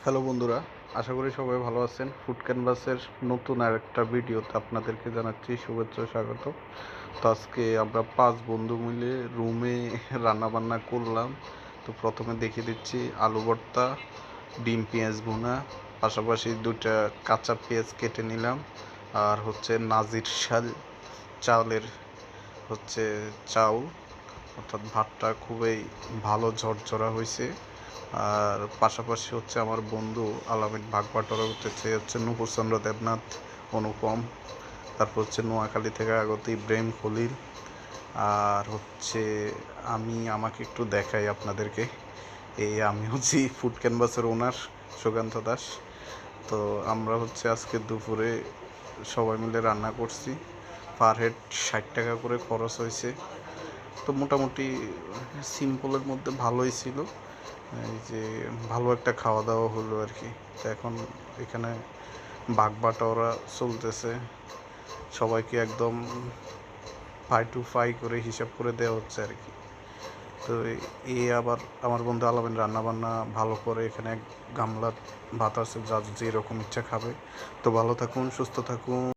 Hello বন্ধুরা, আশা করি সবাই ভালো আছেন। ফুড ক্যানভাসের নতুন আরেকটা ভিডিওতে আপনাদেরকে জানাচ্ছি শুভেচ্ছা ও স্বাগত। তো আজকে আমরা 5 বন্ধু মিলে রুমে রান্নাবান্না করলাম। তো প্রথমে দেখিয়ে দিচ্ছি আলু ভর্তা, ডিম পেঁয়াজ ভুনা, পাশাপাশি 2টা কাঁচা পেঁয়াজ কেটে নিলাম। আর হচ্ছে নাজির শাল চাউলের চাউল, অর্থাৎ ভাতটা খুবই ভালো ঝরঝরা হয়েছে। আর পাশাপাশি হচ্ছে আমার বন্ধু আলামিন ভাগবাটোয়ারা হচ্ছে নূপুরচন্দ্র দেবনাথ অনুপম, তারপর হচ্ছে নোয়াখালী থেকে আগত ইব্রাহিম খলিল, আর হচ্ছে আমাকে একটু দেখাই আপনাদেরকে। আমি হচ্ছি ফুড ক্যানভাসের ওনার সুকান্ত দাস। তো আমরা হচ্ছে আজকে দুপুরে সবাই মিলে রান্না করছি। পার হেড 60 টাকা করে খরচ হয়েছে। তো মোটামুটি সিম্পলের মধ্যে ভালোই ছিল। এই যে ভালো একটা খাওয়া দাওয়া হলো আর কি। তো এখন এখানে ভাগ-বাঁটোয়ারা চলতেছে, সবাইকে একদম 5 to 5 করে হিসাব করে দেওয়া হচ্ছে আর কি। তো আবার আমার বন্ধু আলামিন রান্নাবান্না ভালো করে, এখানে এক গামলা ভাত আছে, যা যেরকম ইচ্ছা খাবে। তো ভালো থাকুন, সুস্থ থাকুন।